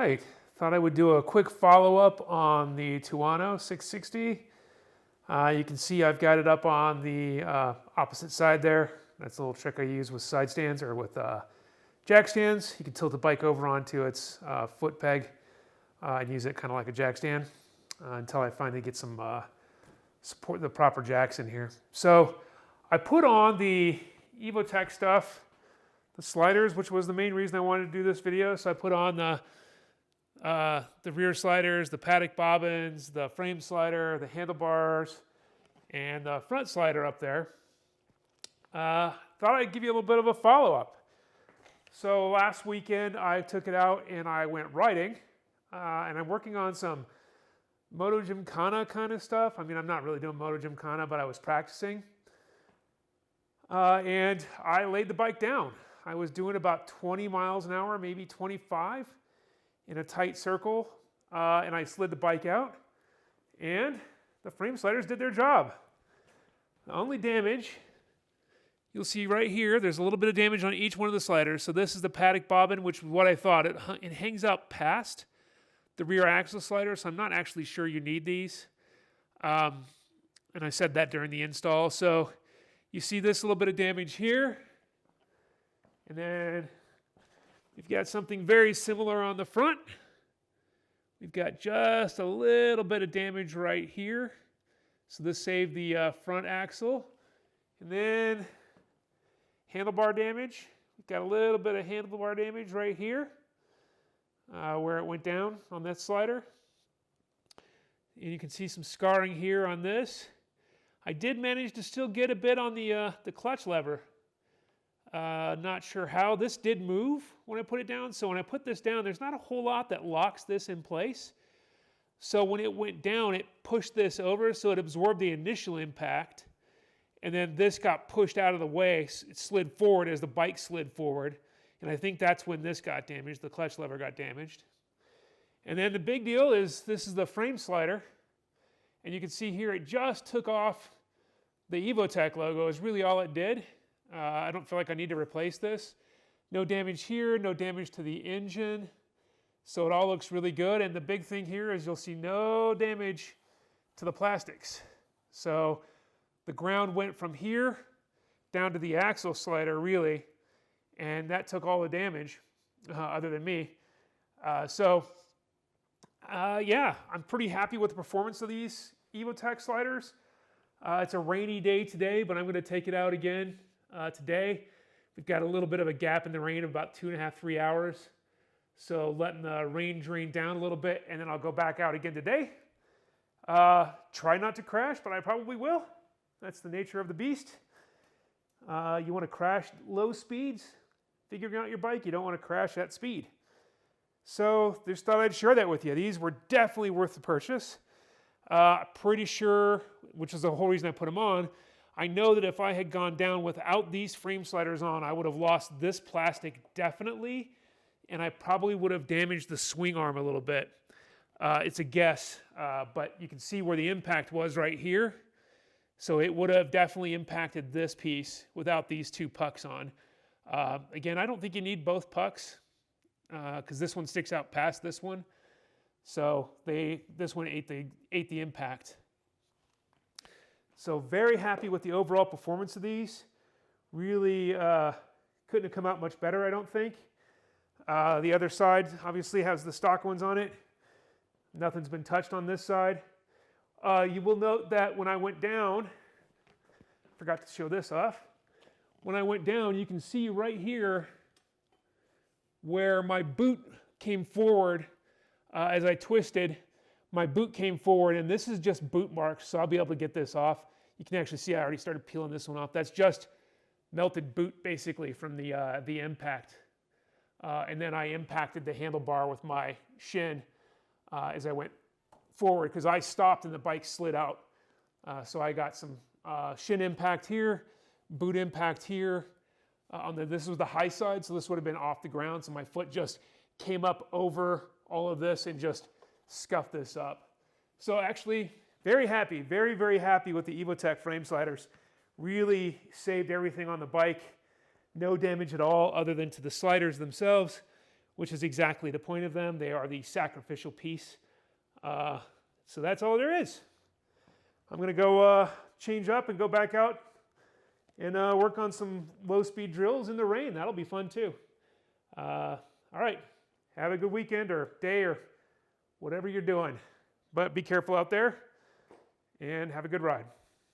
right, thought I would do a quick follow-up on the Tuono 660. You can see I've got it up on the opposite side there. That's a little trick I use with side stands or with jack stands. You can tilt the bike over onto its foot peg and use it kind of like a jack stand until I finally get some support, the proper jacks in here. So I put on the EvoTech stuff, the sliders, which was the main reason I wanted to do this video. So I put on the rear sliders, the paddock bobbins, the frame slider, the handlebars, and the front slider up there. Thought I'd give you a little bit of a follow-up. So last weekend I took it out and I went riding, and I'm working on some Moto Gymkhana kind of stuff. I mean, I'm not really doing Moto Gymkhana, but I was practicing. And I laid the bike down. I was doing about 20 miles an hour, maybe 25 in a tight circle, and I slid the bike out, and the frame sliders did their job. The only damage, you'll see right here, there's a little bit of damage on each one of the sliders. So this is the paddock bobbin, which is what I thought. It hangs out past the rear axle slider, so I'm not actually sure you need these. And I said that during the install. So you see this little bit of damage here. And then we've got something very similar on the front. We've got just a little bit of damage right here. So this saved the front axle. And then handlebar damage. We've got a little bit of handlebar damage right here where it went down on that slider. And you can see some scarring here on this. I did manage to still get a bit on the clutch lever. Not sure how. This did move when I put it down. So when I put this down, there's not a whole lot that locks this in place. So when it went down, it pushed this over, so it absorbed the initial impact. And then this got pushed out of the way. It slid forward as the bike slid forward. And I think that's when this got damaged. The clutch lever got damaged. And then the big deal is this is the frame slider. And you can see here it just took off the EvoTech logo is really all it did. I don't feel like I need to replace this. No damage here, no damage to the engine. So it all looks really good. And the big thing here is you'll see no damage to the plastics. So the ground went from here down to the axle slider, really. And that took all the damage, other than me. Yeah, I'm pretty happy with the performance of these EvoTech sliders. It's a rainy day today, but I'm going to take it out again today. We've got a little bit of a gap in the rain of about 2.5, 3 hours. So letting the rain drain down a little bit, and then I'll go back out again today. Try not to crash, but I probably will. That's the nature of the beast. You want to crash low speeds, figuring out your bike. You don't want to crash at speed. So just thought I'd share that with you. These were definitely worth the purchase. Pretty sure, which is the whole reason I put them on, I know that if I had gone down without these frame sliders on, I would have lost this plastic definitely, and I probably would have damaged the swing arm a little bit. It's a guess, but you can see where the impact was right here. So it would have definitely impacted this piece without these two pucks on. Again, I don't think you need both pucks because this one sticks out past this one. So this one ate the impact. So very happy with the overall performance of these. Really couldn't have come out much better, I don't think. The other side obviously has the stock ones on it. Nothing's been touched on this side. You will note that when I went down, forgot to show this off. When I went down, you can see right here where my boot came forward. As I twisted, my boot came forward, and this is just boot marks, so I'll be able to get this off. You can actually see I already started peeling this one off. That's just melted boot, basically, from the impact. And then I impacted the handlebar with my shin as I went forward, because I stopped and the bike slid out. So I got some shin impact here, boot impact here. This was the high side, so this would have been off the ground, so my foot just came up over all of this and just scuffed this up. So actually, very happy, very, very happy with the EvoTech frame sliders. Really saved everything on the bike. No damage at all other than to the sliders themselves, which is exactly the point of them. They are the sacrificial piece. So that's all there is. I'm going to go change up and go back out and work on some low-speed drills in the rain. That'll be fun too. All right. Have a good weekend or day or whatever you're doing. But be careful out there and have a good ride.